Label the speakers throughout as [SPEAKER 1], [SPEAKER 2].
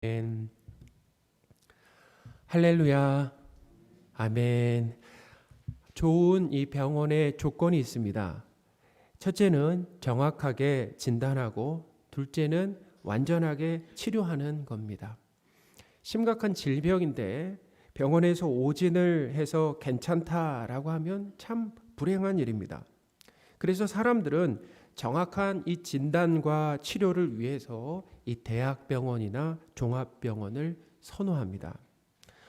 [SPEAKER 1] 아멘. 할렐루야. 아멘. 좋은 이 병원의 조건이 있습니다. 첫째는 정확하게 진단하고, 둘째는 완전하게 치료하는 겁니다. 심각한 질병인데 병원에서 오진을 해서 괜찮다라고 하면 참 불행한 일입니다. 그래서 사람들은 정확한 이 진단과 치료를 위해서 이 대학병원이나 종합병원을 선호합니다.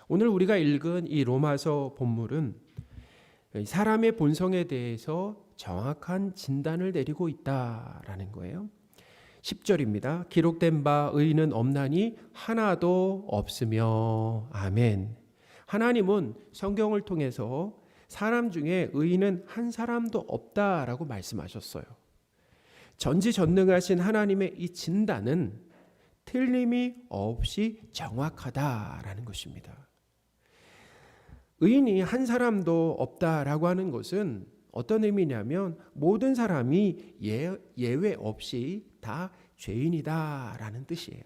[SPEAKER 1] 오늘 우리가 읽은 이 로마서 본문은 사람의 본성에 대해서 정확한 진단을 내리고 있다라는 거예요. 10절입니다. 기록된 바 의인은 없나니 하나도 없으며. 아멘. 하나님은 성경을 통해서 사람 중에 의인은 한 사람도 없다라고 말씀하셨어요. 전지전능하신 하나님의 이 진단은 틀림이 없이 정확하다라는 것입니다. 의인이 한 사람도 없다라고 하는 것은 어떤 의미냐면 모든 사람이 예외 없이 다 죄인이다라는 뜻이에요.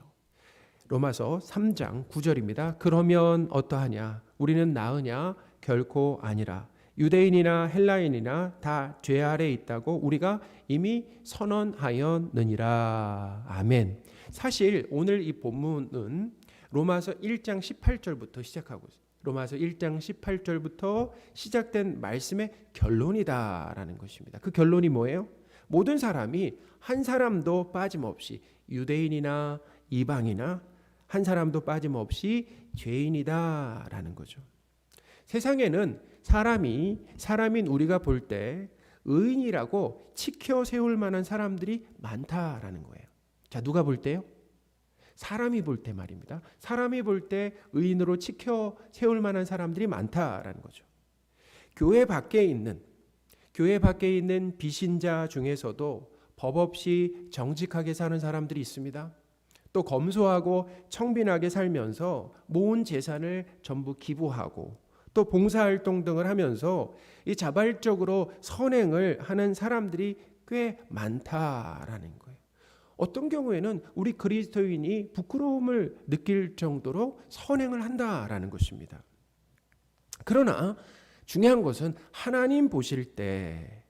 [SPEAKER 1] 로마서 3장 9절입니다. 그러면 어떠하냐? 우리는 나으냐? 결코 아니라. 유대인이나 헬라인이나 다 죄 아래 있다고 우리가 이미 선언하였느니라. 아멘. 사실 오늘 이 본문은 로마서 1장 18절부터 시작하고 있어요. 로마서 1장 18절부터 시작된 말씀의 결론이다라는 것입니다. 그 결론이 뭐예요? 모든 사람이 한 사람도 빠짐없이, 유대인이나 이방이나 한 사람도 빠짐없이 죄인이다라는 거죠. 세상에는 사람인 우리가 볼 때 의인이라고 치켜 세울 만한 사람들이 많다라는 거예요. 자, 누가 볼 때요? 사람이 볼 때 말입니다. 사람이 볼 때 의인으로 치켜 세울 만한 사람들이 많다라는 거죠. 교회 밖에 있는 비신자 중에서도 법 없이 정직하게 사는 사람들이 있습니다. 또 검소하고 청빈하게 살면서 모은 재산을 전부 기부하고 또 봉사활동 등을 하면서 이 자발적으로 선행을 하는 사람들이 꽤 많다라는 거예요. 어떤 경우에는 우리 그리스도인이 부끄러움을 느낄 정도로 선행을 한다라는 것입니다. 그러나 중요한 것은 하나님 보실 때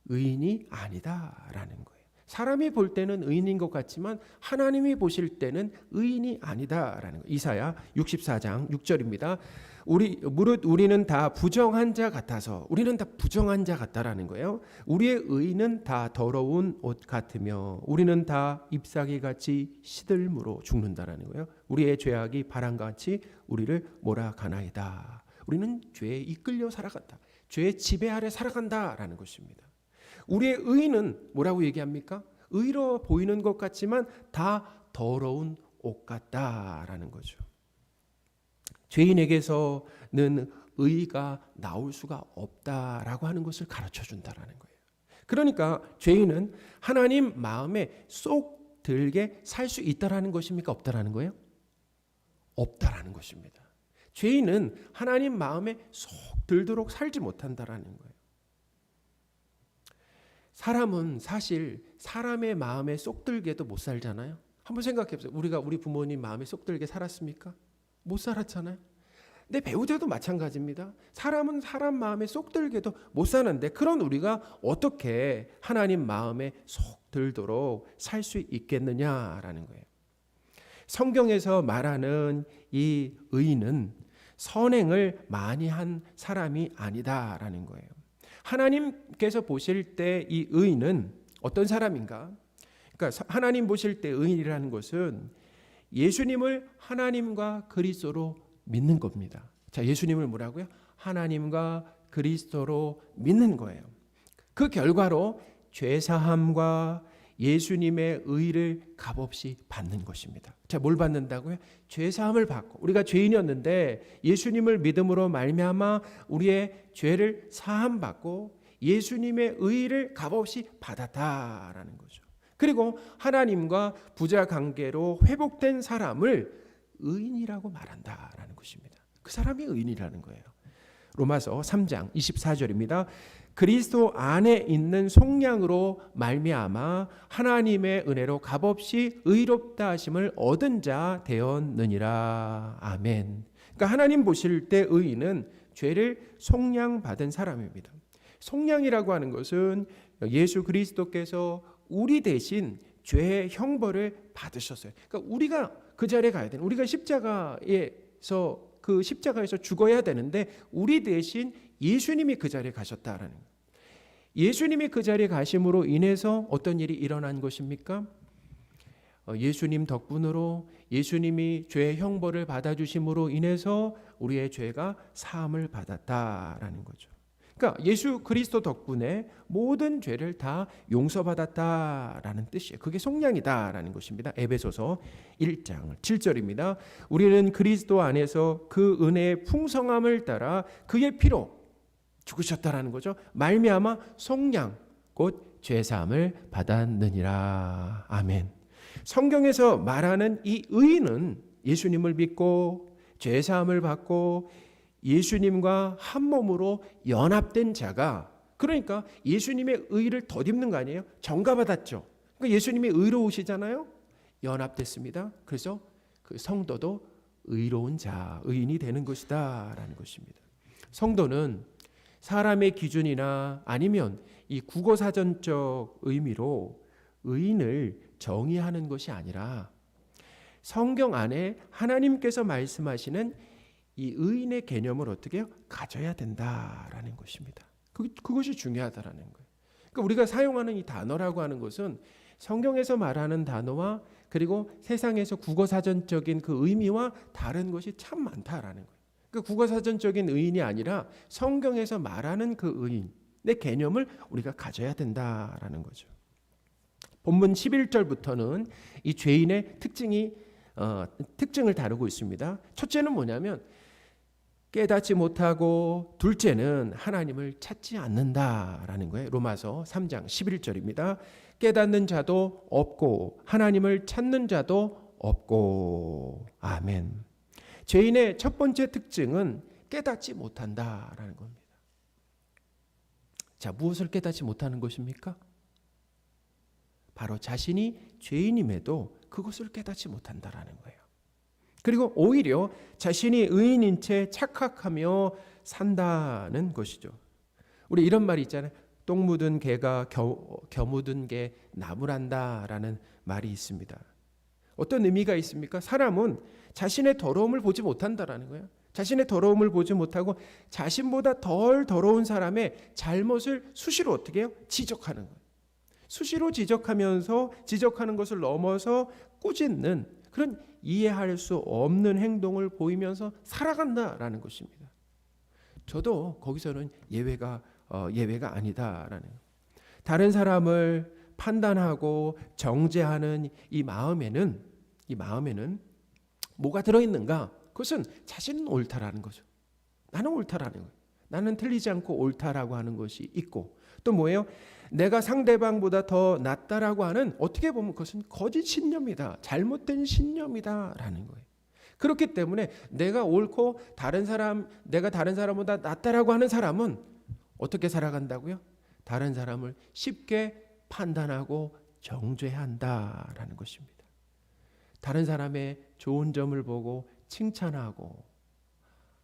[SPEAKER 1] 의인이 아니다라는 거예요. 사람이 볼 때는 의인인 것 같지만 하나님이 보실 때는 의인이 아니다라는 거예요. 이사야 64장 6절입니다. 무릇 우리는 다 부정한 자 같아서, 우리는 다 부정한 자 같다라는 거예요. 우리의 의는 다 더러운 옷 같으며 우리는 다 잎사귀 같이 시들므로 죽는다라는 거예요. 우리의 죄악이 바람같이 우리를 몰아가나이다. 우리는 죄에 이끌려 살아간다. 죄의 지배 아래 살아간다라는 것입니다. 우리의 의는 뭐라고 얘기합니까? 의로 보이는 것 같지만 다 더러운 옷 같다라는 거죠. 죄인에게서는 의가 나올 수가 없다라고 하는 것을 가르쳐 준다라는 거예요. 그러니까 죄인은 하나님 마음에 쏙 들게 살 수 있다라는 것입니까? 없다라는 거예요? 없다라는 것입니다. 죄인은 하나님 마음에 쏙 들도록 살지 못한다라는 거예요. 사람은 사실 사람의 마음에 쏙 들게도 못 살잖아요. 한번 생각해 보세요. 우리가 우리 부모님 마음에 쏙 들게 살았습니까? 못 살았잖아요. 근데 배우자도 마찬가지입니다. 사람은 사람 마음에 쏙 들게도 못 사는데 그런 우리가 어떻게 하나님 마음에 쏙 들도록 살 수 있겠느냐라는 거예요. 성경에서 말하는 이 의인은 선행을 많이 한 사람이 아니다라는 거예요. 하나님께서 보실 때 이 의인은 어떤 사람인가? 그러니까 하나님 보실 때 의인이라는 것은 예수님을 하나님과 그리스도로 믿는 겁니다. 자, 예수님을 뭐라고요? 하나님과 그리스도로 믿는 거예요. 그 결과로 죄사함과 예수님의 의를 값없이 받는 것입니다. 자, 뭘 받는다고요? 죄사함을 받고, 우리가 죄인이었는데 예수님을 믿음으로 말미암아 우리의 죄를 사함 받고 예수님의 의를 값없이 받았다라는 거죠. 그리고 하나님과 부자 관계로 회복된 사람을 의인이라고 말한다라는 것입니다. 그 사람이 의인이라는 거예요. 로마서 3장 24절입니다. 그리스도 안에 있는 속량으로 말미암아 하나님의 은혜로 값없이 의롭다 하심을 얻은 자 되었느니라. 아멘. 그러니까 하나님 보실 때 의인은 죄를 속량받은 사람입니다. 속량이라고 하는 것은 예수 그리스도께서 우리 대신 죄의 형벌을 받으셨어요. 그러니까 우리가 그 자리에 가야 되는, 우리가 십자가에서 그 십자가에서 죽어야 되는데 우리 대신 예수님이 그 자리에 가셨다라는 거예요. 예수님이 그 자리에 가심으로 인해서 어떤 일이 일어난 것입니까? 예수님 덕분으로 예수님이 죄의 형벌을 받아주심으로 인해서 우리의 죄가 사함을 받았다라는 거죠. 그러니까 예수 그리스도 덕분에 모든 죄를 다 용서받았다라는 뜻이에요. 그게 속량이다라는 것입니다. 에베소서 1장 7절입니다. 우리는 그리스도 안에서 그 은혜의 풍성함을 따라 그의 피로 죽으셨다라는 거죠. 말미암아 속량 곧 죄사함을 받았느니라. 아멘. 성경에서 말하는 이 의인은 예수님을 믿고 죄사함을 받고 예수님과 한 몸으로 연합된 자가, 그러니까 예수님의 의를 덧입는 거 아니에요? 전가받았죠. 그러니까 예수님이 의로우시잖아요. 연합됐습니다. 그래서 그 성도도 의로운 자, 의인이 되는 것이다 라는 것입니다. 성도는 사람의 기준이나 아니면 이 국어사전적 의미로 의인을 정의하는 것이 아니라 성경 안에 하나님께서 말씀하시는 이 의인의 개념을 어떻게 해요? 가져야 된다라는 것입니다. 그것이 중요하다라는 거예요. 그러니까 우리가 사용하는 이 단어라고 하는 것은 성경에서 말하는 단어와 그리고 세상에서 국어사전적인 그 의미와 다른 것이 참 많다라는 거예요. 그 국어사전적인 의인이 아니라 성경에서 말하는 그 의인의 개념을 우리가 가져야 된다라는 거죠. 본문 11절부터는 이 죄인의 특징을 다루고 있습니다. 첫째는 뭐냐면 깨닫지 못하고, 둘째는 하나님을 찾지 않는다라는 거예요. 로마서 3장 11절입니다. 깨닫는 자도 없고 하나님을 찾는 자도 없고. 아멘. 죄인의 첫 번째 특징은 깨닫지 못한다라는 겁니다. 자, 무엇을 깨닫지 못하는 것입니까? 바로 자신이 죄인임에도 그것을 깨닫지 못한다라는 거예요. 그리고 오히려 자신이 의인인 채 착각하며 산다는 것이죠. 우리 이런 말이 있잖아요. 똥 묻은 개가 겨 묻은 개 나무란다라는 말이 있습니다. 어떤 의미가 있습니까? 사람은 자신의 더러움을 보지 못한다라는 거예요. 자신의 더러움을 보지 못하고 자신보다 덜 더러운 사람의 잘못을 수시로 어떻게 해요? 지적하는 거예요. 수시로 지적하면서 지적하는 것을 넘어서 꾸짖는 그런 이해할 수 없는 행동을 보이면서 살아간다라는 것입니다. 저도 거기서는 예외가 아니다라는 거예요. 다른 사람을 판단하고 정죄하는 이 마음에는 뭐가 들어있는가? 그것은 자신은 옳다라는 거죠. 나는 옳다라는 거예요. 나는 틀리지 않고 옳다라고 하는 것이 있고, 또 뭐예요? 내가 상대방보다 더 낫다라고 하는, 어떻게 보면 그것은 거짓 신념이다, 잘못된 신념이다라는 거예요. 그렇기 때문에 내가 옳고 내가 다른 사람보다 낫다라고 하는 사람은 어떻게 살아간다고요? 다른 사람을 쉽게 판단하고 정죄한다라는 것입니다. 다른 사람의 좋은 점을 보고 칭찬하고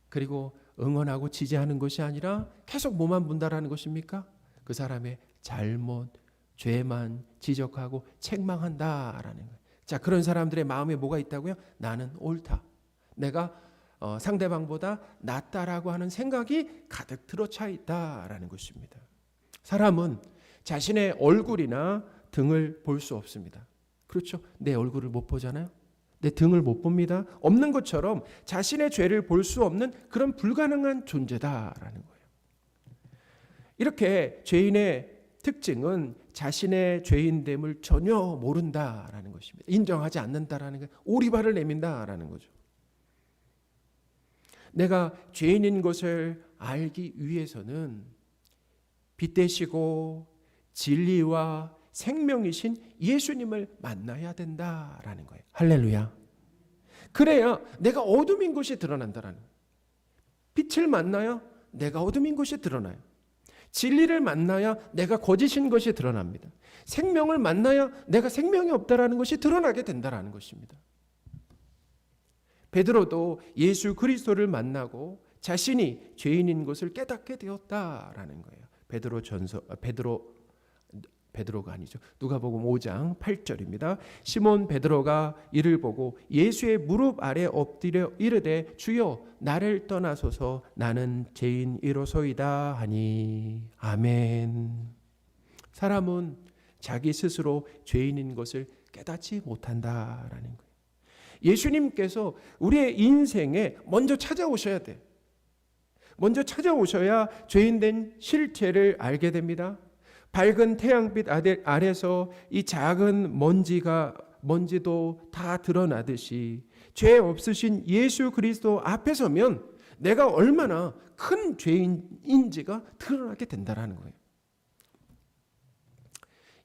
[SPEAKER 1] 그리고 응원하고 지지하는 것이 아니라 계속 뭐만 본다라는 것입니까? 그 사람의 잘못, 죄만 지적하고 책망한다라는 거예요. 자, 그런 사람들의 마음에 뭐가 있다고요? 나는 옳다. 내가 상대방보다 낫다라고 하는 생각이 가득 들어차 있다라는 것입니다. 사람은 자신의 얼굴이나 등을 볼 수 없습니다. 그렇죠? 내 얼굴을 못 보잖아요. 내 등을 못 봅니다. 없는 것처럼 자신의 죄를 볼 수 없는 그런 불가능한 존재다라는 거예요. 이렇게 죄인의 특징은 자신의 죄인됨을 전혀 모른다라는 것입니다. 인정하지 않는다라는 게 오리발을 내민다라는 거죠. 내가 죄인인 것을 알기 위해서는 빛 되시고 진리와 생명이신 예수님을 만나야 된다라는 거예요. 할렐루야. 그래야 내가 어둠인 것이 드러난다라는 거예요. 빛을 만나야 내가 어둠인 것이 드러나요. 진리를 만나야 내가 거짓인 것이 드러납니다. 생명을 만나야 내가 생명이 없다라는 것이 드러나게 된다라는 것입니다. 베드로도 예수 그리스도를 만나고 자신이 죄인인 것을 깨닫게 되었다라는 거예요. 베드로가 아니죠. 누가복음 5장 8절입니다. 시몬 베드로가 이를 보고 예수의 무릎 아래 엎드려 이르되 주여 나를 떠나소서 나는 죄인이로소이다 하니. 아멘. 사람은 자기 스스로 죄인인 것을 깨닫지 못한다라는 거예요. 예수님께서 우리의 인생에 먼저 찾아오셔야 돼. 먼저 찾아오셔야 죄인된 실체를 알게 됩니다. 밝은 태양빛 아래서 이 작은 먼지도 다 드러나듯이 죄 없으신 예수 그리스도 앞에 서면 내가 얼마나 큰 죄인인지가 드러나게 된다는 거예요.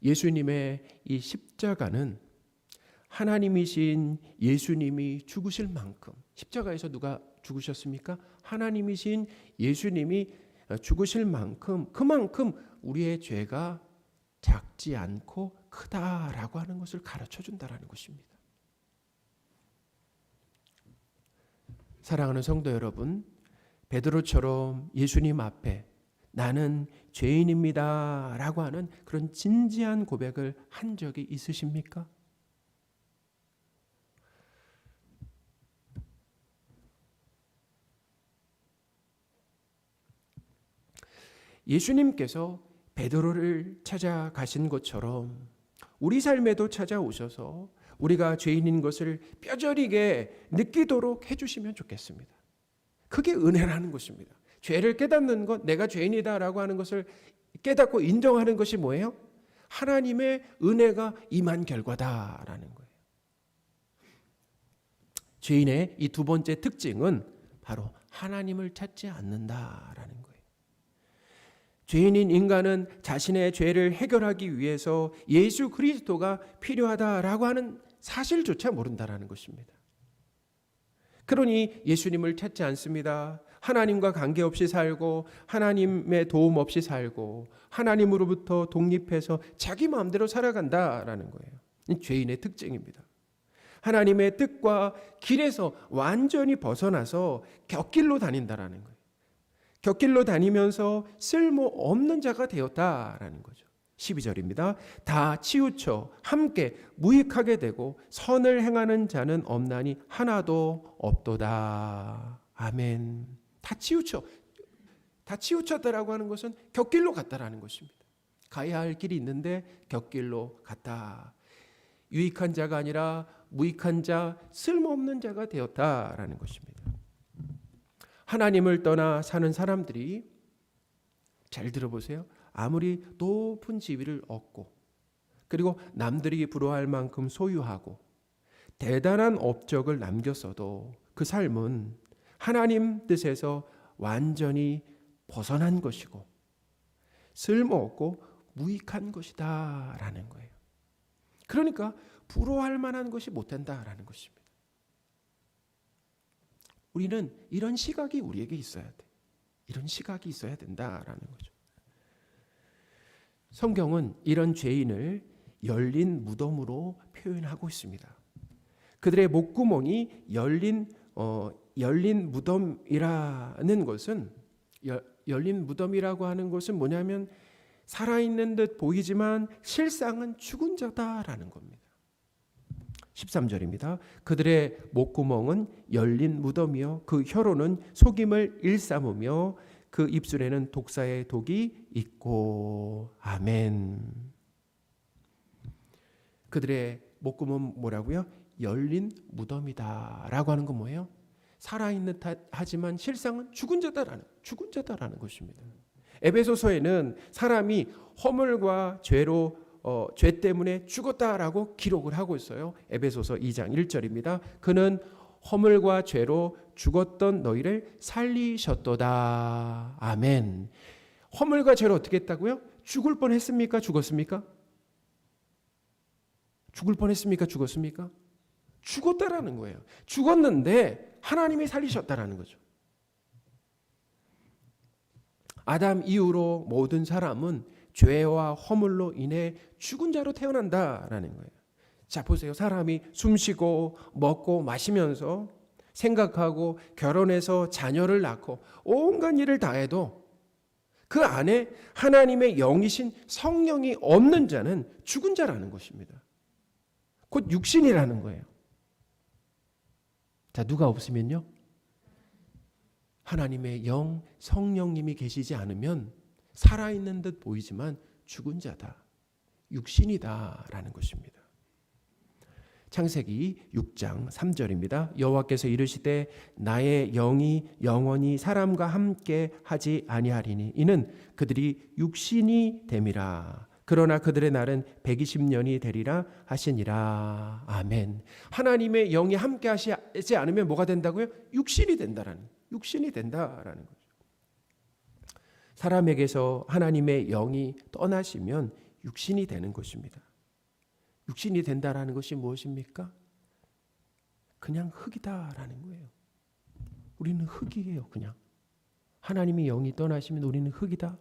[SPEAKER 1] 예수님의 이 십자가는 하나님이신 예수님이 죽으실 만큼, 십자가에서 누가 죽으셨습니까? 하나님이신 예수님이 죽으실 만큼, 그만큼 우리의 죄가 작지 않고 크다라고 하는 것을 가르쳐 준다라는 것입니다. 사랑하는 성도 여러분, 베드로처럼 예수님 앞에 나는 죄인입니다 라고 하는 그런 진지한 고백을 한 적이 있으십니까? 예수님께서 베드로를 찾아가신 것처럼 우리 삶에도 찾아오셔서 우리가 죄인인 것을 뼈저리게 느끼도록 해주시면 좋겠습니다. 그게 은혜라는 것입니다. 죄를 깨닫는 것, 내가 죄인이다라고 하는 것을 깨닫고 인정하는 것이 뭐예요? 하나님의 은혜가 임한 결과다라는 거예요. 죄인의 이 두 번째 특징은 바로 하나님을 찾지 않는다라는 거예요. 죄인인 인간은 자신의 죄를 해결하기 위해서 예수 그리스도가 필요하다라고 하는 사실조차 모른다라는 것입니다. 그러니 예수님을 찾지 않습니다. 하나님과 관계없이 살고 하나님의 도움 없이 살고 하나님으로부터 독립해서 자기 마음대로 살아간다라는 거예요. 이 죄인의 특징입니다. 하나님의 뜻과 길에서 완전히 벗어나서 곁길로 다닌다라는 거예요. 곁길로 다니면서 쓸모없는 자가 되었다라는 거죠. 12절입니다. 다 치우쳐 함께 무익하게 되고 선을 행하는 자는 없나니 하나도 없도다. 아멘. 다 치우쳤다라고 하는 것은 곁길로 갔다라는 것입니다. 가야 할 길이 있는데 곁길로 갔다. 유익한 자가 아니라 무익한 자, 쓸모없는 자가 되었다라는 것입니다. 하나님을 떠나 사는 사람들이, 잘 들어보세요, 아무리 높은 지위를 얻고 그리고 남들이 부러워할 만큼 소유하고 대단한 업적을 남겼어도 그 삶은 하나님 뜻에서 완전히 벗어난 것이고 쓸모없고 무익한 것이다 라는 거예요. 그러니까 부러워할 만한 것이 못 된다라는 것입니다. 우리는 이런 시각이 우리에게 있어야 돼. 이런 시각이 있어야 된다라는 거죠. 성경은 이런 죄인을 열린 무덤으로 표현하고 있습니다. 그들의 목구멍이 열린 무덤이라는 것은, 열린 무덤이라고 하는 것은 뭐냐면 살아있는 듯 보이지만 실상은 죽은 자다라는 겁니다. 13절입니다. 그들의 목구멍은 열린 무덤이요 그 혀로는 속임을 일삼으며 그 입술에는 독사의 독이 있고. 아멘. 그들의 목구멍은 뭐라고요? 열린 무덤이다라고 하는 건 뭐예요? 살아있는 듯 하지만 실상은 죽은 자다라는 것입니다. 에베소서에는 사람이 허물과 죄 때문에 죽었다라고 기록을 하고 있어요. 에베소서 2장 1절입니다. 그는 허물과 죄로 죽었던 너희를 살리셨도다. 아멘. 허물과 죄로 어떻게 했다고요? 죽을 뻔했습니까? 죽었습니까? 죽을 뻔했습니까? 죽었습니까? 죽었다라는 거예요. 죽었는데 하나님이 살리셨다라는 거죠. 아담 이후로 모든 사람은 죄와 허물로 인해 죽은 자로 태어난다라는 거예요. 자, 보세요. 사람이 숨쉬고 먹고 마시면서 생각하고 결혼해서 자녀를 낳고 온갖 일을 다 해도 그 안에 하나님의 영이신 성령이 없는 자는 죽은 자라는 것입니다. 곧 육신이라는 거예요. 자, 누가 없으면요? 하나님의 영, 성령님이 계시지 않으면 살아있는 듯 보이지만 죽은 자다. 육신이다라는 것입니다. 창세기 6장 3절입니다. 여호와께서 이르시되 나의 영이 영원히 사람과 함께 하지 아니하리니 이는 그들이 육신이 됨이라. 그러나 그들의 날은 120년이 되리라 하시니라. 아멘. 하나님의 영이 함께 하지 않으면 뭐가 된다고요? 육신이 된다라는 거죠. 사람에게서 하나님의 영이 떠나시면 육신이 되는 것입니다. 육신이 된다라는 것이 무엇입니까? 그냥 흙이다라는 거예요. 우리는 흙이에요. 그냥 하나님의 영이 떠나시면 우리는 흙이다.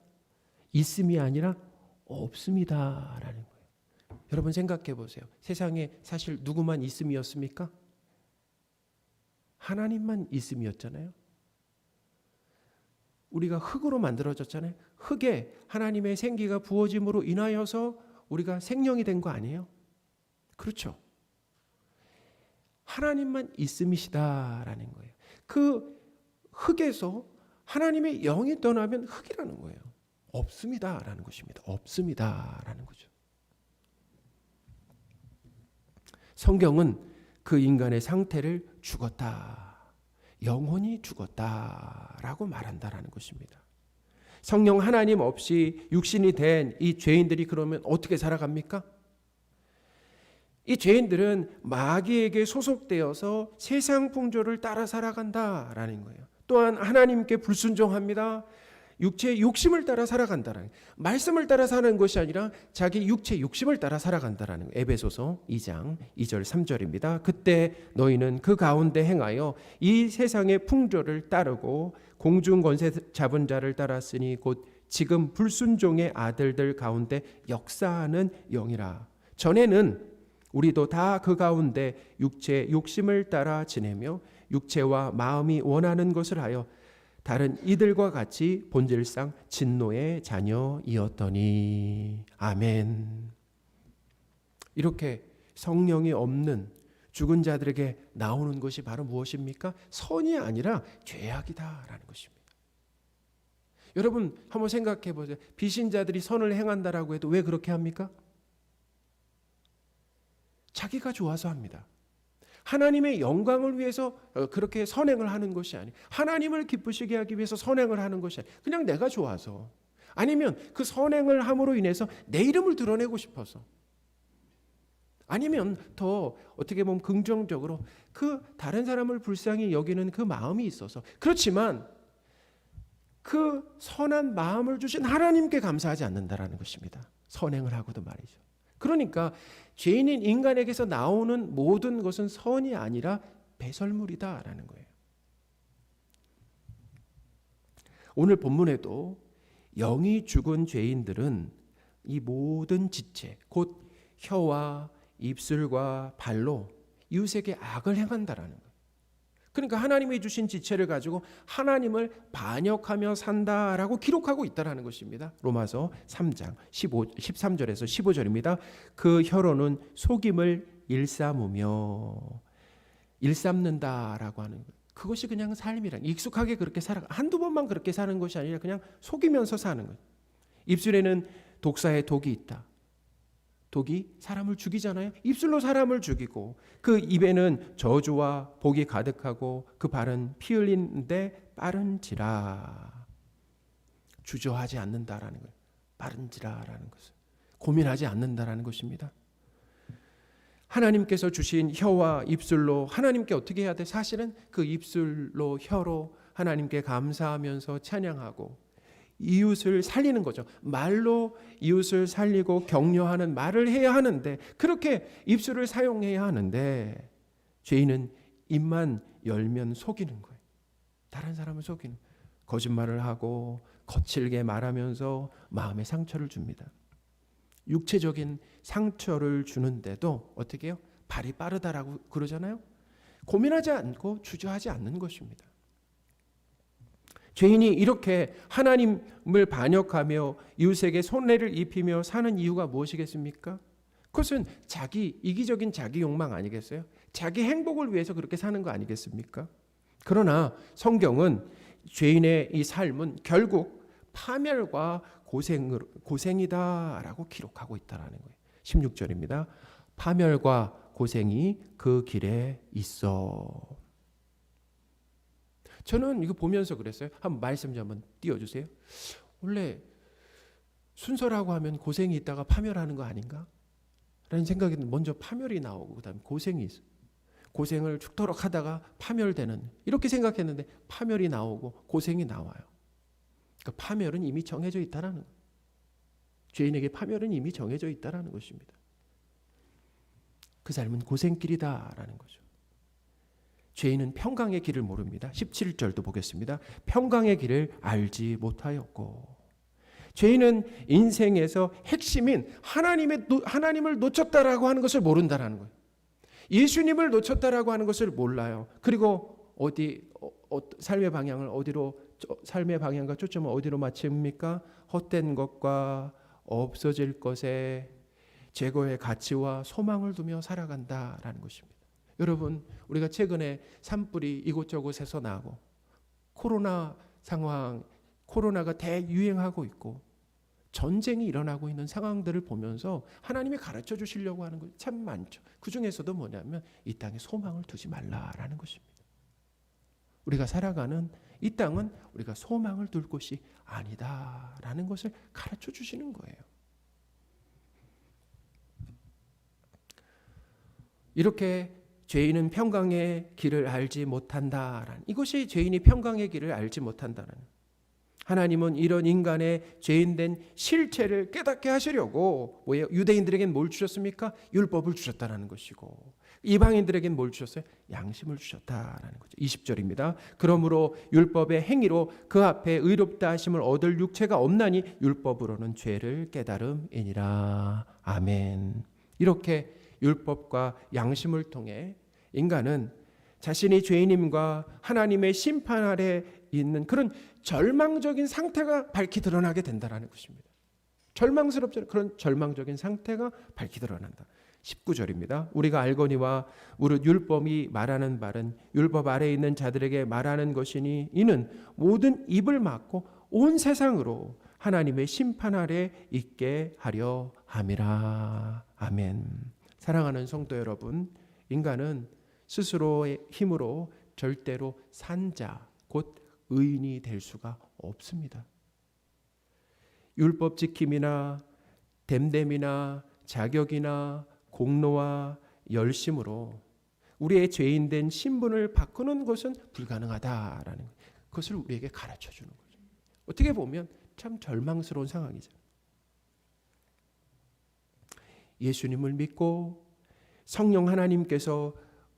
[SPEAKER 1] 있음이 아니라 없습니다라는 거예요. 여러분 생각해 보세요. 세상에 사실 누구만 있음이었습니까? 하나님만 있음이었잖아요. 우리가 흙으로 만들어졌잖아요. 흙에 하나님의 생기가 부어짐으로 인하여서 우리가 생명이 된 거 아니에요? 그렇죠. 하나님만 있음이시다라는 거예요. 그 흙에서 하나님의 영이 떠나면 흙이라는 거예요. 없습니다라는 것입니다. 없습니다라는 거죠. 성경은 그 인간의 상태를 죽었다, 영혼이 죽었다라고 말한다라는 것입니다. 성령 하나님 없이 육신이 된 이 죄인들이 그러면 어떻게 살아갑니까? 이 죄인들은 마귀에게 소속되어서 세상 풍조를 따라 살아간다라는 거예요. 또한 하나님께 불순종합니다. 육체의 욕심을 따라 살아간다라는 거예요. 말씀을 따라 사는 것이 아니라 자기 육체의 욕심을 따라 살아간다라는 거예요. 에베소서 2장 2절 3절입니다. 그때 너희는 그 가운데 행하여 이 세상의 풍조를 따르고 공중 권세 잡은 자를 따랐으니 곧 지금 불순종의 아들들 가운데 역사하는 영이라. 전에는 우리도 다 그 가운데 육체의 욕심을 따라 지내며 육체와 마음이 원하는 것을 하여 다른 이들과 같이 본질상 진노의 자녀이었더니. 아멘. 이렇게 성령이 없는 죽은 자들에게 나오는 것이 바로 무엇입니까? 선이 아니라 죄악이다라는 것입니다. 여러분 한번 생각해 보세요. 비신자들이 선을 행한다라고 해도 왜 그렇게 합니까? 자기가 좋아서 합니다. 하나님의 영광을 위해서 그렇게 선행을 하는 것이 아니에요. 하나님을 기쁘시게 하기 위해서 선행을 하는 것이 아니에요. 그냥 내가 좋아서, 아니면 그 선행을 함으로 인해서 내 이름을 드러내고 싶어서, 아니면 더 어떻게 보면 긍정적으로 그 다른 사람을 불쌍히 여기는 그 마음이 있어서. 그렇지만 그 선한 마음을 주신 하나님께 감사하지 않는다라는 것입니다. 선행을 하고도 말이죠. 그러니까 죄인인 인간에게서 나오는 모든 것은 선이 아니라 배설물이다라는 거예요. 오늘 본문에도 영이 죽은 죄인들은 이 모든 지체, 곧 혀와 입술과 발로 이웃에게 악을 행한다라는 거예요. 그러니까 하나님이 주신 지체를 가지고 하나님을 반역하며 산다라고 기록하고 있다라는 것입니다. 로마서 3장 13절에서 15절입니다. 그 혀로는 속임을 일삼는다라고 하는 거예요. 그것이 그냥 삶이란, 익숙하게 그렇게 한두 번만 그렇게 사는 것이 아니라 그냥 속이면서 사는 거예요. 입술에는 독사의 독이 있다. 독이 사람을 죽이잖아요. 입술로 사람을 죽이고 그 입에는 저주와 복이 가득하고 그 발은 피 흘리는데 빠른지라. 주저하지 않는다라는 거예요. 빠른지라라는 것은 고민하지 않는다라는 것입니다. 하나님께서 주신 혀와 입술로 하나님께 어떻게 해야 돼? 사실은 그 입술로, 혀로 하나님께 감사하면서 찬양하고 이웃을 살리는 거죠. 말로 이웃을 살리고 격려하는 말을 해야 하는데, 그렇게 입술을 사용해야 하는데 죄인은 입만 열면 속이는 거예요. 다른 사람을 속이는 거예요. 거짓말을 하고 거칠게 말하면서 마음에 상처를 줍니다. 육체적인 상처를 주는데도 어떻게 해요? 발이 빠르다라고 그러잖아요. 고민하지 않고 주저하지 않는 것입니다. 죄인이 이렇게 하나님을 반역하며 이웃에게 손해를 입히며 사는 이유가 무엇이겠습니까? 그것은 이기적인 자기 욕망 아니겠어요? 자기 행복을 위해서 그렇게 사는 거 아니겠습니까? 그러나 성경은 죄인의 이 삶은 결국 파멸과 고생이다라고 기록하고 있다라는 거예요. 16절입니다. 파멸과 고생이 그 길에 있어. 저는 이거 보면서 그랬어요. 한번 말씀 좀 한번 띄워주세요. 원래 순서라고 하면 고생이 있다가 파멸하는 거 아닌가? 라는 생각이 먼저 파멸이 나오고 그다음에 고생이 있어. 고생을 죽도록 하다가 파멸되는 이렇게 생각했는데 파멸이 나오고 고생이 나와요. 그러니까 파멸은 이미 정해져 있다라는 거예요. 죄인에게 파멸은 이미 정해져 있다라는 것입니다. 그 삶은 고생길이다라는 거죠. 죄인은 평강의 길을 모릅니다. 17절도 보겠습니다. 평강의 길을 알지 못하였고. 죄인은 인생에서 핵심인 하나님을 놓쳤다라고 하는 것을 모른다라는 거예요. 예수님을 놓쳤다라고 하는 것을 몰라요. 그리고 삶의 방향과 초점을 어디로 맞춥니까? 헛된 것과 없어질 것에 제거의 가치와 소망을 두며 살아간다라는 것입니다. 여러분, 우리가 최근에 산불이 이곳저곳에서 나고 코로나가 대유행하고 있고 전쟁이 일어나고 있는 상황들을 보면서 하나님이 가르쳐 주시려고 하는 것 참 많죠. 그 중에서도 뭐냐면 이 땅에 소망을 두지 말라라는 것입니다. 우리가 살아가는 이 땅은 우리가 소망을 둘 곳이 아니다라는 것을 가르쳐 주시는 거예요. 이렇게 죄인은 평강의 길을 알지 못한다라는, 이것이 죄인이 평강의 길을 알지 못한다는, 하나님은 이런 인간의 죄인된 실체를 깨닫게 하시려고 유대인들에겐 뭘 주셨습니까? 율법을 주셨다는 것이고, 이방인들에겐 뭘 주셨어요? 양심을 주셨다라는 거죠. 20절입니다. 그러므로 율법의 행위로 그 앞에 의롭다 하심을 얻을 육체가 없나니 율법으로는 죄를 깨달음이니라. 아멘. 이렇게 율법과 양심을 통해 인간은 자신이 죄인임과 하나님의 심판 아래 있는 그런 절망적인 상태가 밝히 드러나게 된다는 것입니다. 절망스럽잖아요. 그런 절망적인 상태가 밝히 드러난다. 19절입니다. 우리가 알거니와 무릇 율법이 말하는 말은 율법 아래에 있는 자들에게 말하는 것이니 이는 모든 입을 막고 온 세상으로 하나님의 심판 아래 있게 하려 함이라. 아멘. 사랑하는 성도 여러분, 인간은 스스로의 힘으로 절대로 산자, 곧 의인이 될 수가 없습니다. 율법 지킴이나 됨됨이나 자격이나 공로와 열심으로 우리의 죄인된 신분을 바꾸는 것은 불가능하다라는 것을 우리에게 가르쳐 주는 거죠. 어떻게 보면 참 절망스러운 상황이죠. 예수님을 믿고 성령 하나님께서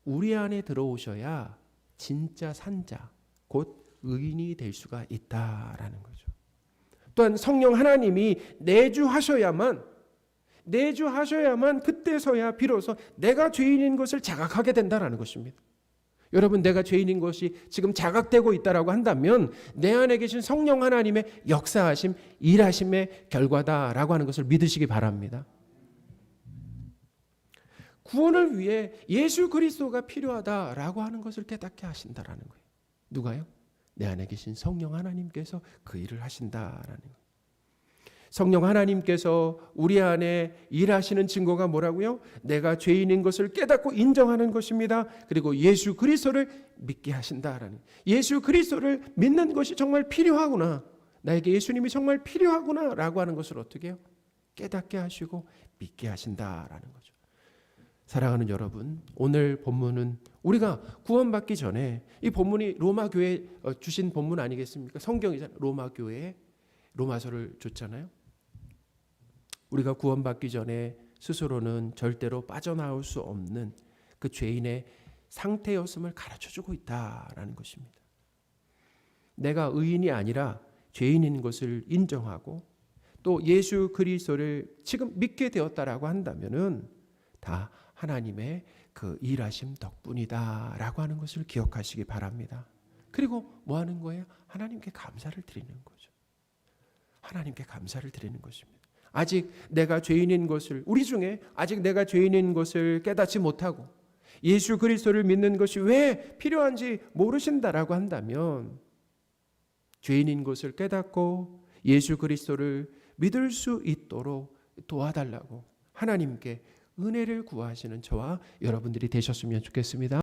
[SPEAKER 1] 우리 안에 들어오셔야 진짜 산자, 곧 의인이 될 수가 있다라는 거죠. 또한 성령 하나님이 내주하셔야만 그때서야 비로소 내가 죄인인 것을 자각하게 된다라는 것입니다. 여러분, 내가 죄인인 것이 지금 자각되고 있다라고 한다면 내 안에 계신 성령 하나님의 역사하심, 일하심의 결과다라고 하는 것을 믿으시기 바랍니다. 구원을 위해 예수 그리스도가 필요하다라고 하는 것을 깨닫게 하신다라는 거예요. 누가요? 내 안에 계신 성령 하나님께서 그 일을 하신다라는 거예요. 성령 하나님께서 우리 안에 일하시는 증거가 뭐라고요? 내가 죄인인 것을 깨닫고 인정하는 것입니다. 그리고 예수 그리스도를 믿게 하신다라는, 예수 그리스도를 믿는 것이 정말 필요하구나, 나에게 예수님이 정말 필요하구나라고 하는 것을 어떻게 해요? 깨닫게 하시고 믿게 하신다라는 거죠. 사랑하는 여러분, 오늘 본문은 우리가 구원받기 전에, 이 본문이 로마 교회 주신 본문 아니겠습니까? 성경이잖아요. 로마 교회에 로마서를 줬잖아요. 우리가 구원받기 전에 스스로는 절대로 빠져나올 수 없는 그 죄인의 상태였음을 가르쳐주고 있다라는 것입니다. 내가 의인이 아니라 죄인인 것을 인정하고 또 예수 그리스도를 지금 믿게 되었다라고 한다면은 다 하나님의 그 일하심 덕분이다라고 하는 것을 기억하시기 바랍니다. 그리고 뭐 하는 거예요? 하나님께 감사를 드리는 거죠. 하나님께 감사를 드리는 것입니다. 아직 내가 죄인인 것을, 우리 중에 아직 내가 죄인인 것을 깨닫지 못하고 예수 그리스도를 믿는 것이 왜 필요한지 모르신다라고 한다면 죄인인 것을 깨닫고 예수 그리스도를 믿을 수 있도록 도와달라고 하나님께 은혜를 구하시는 저와 여러분들이 되셨으면 좋겠습니다.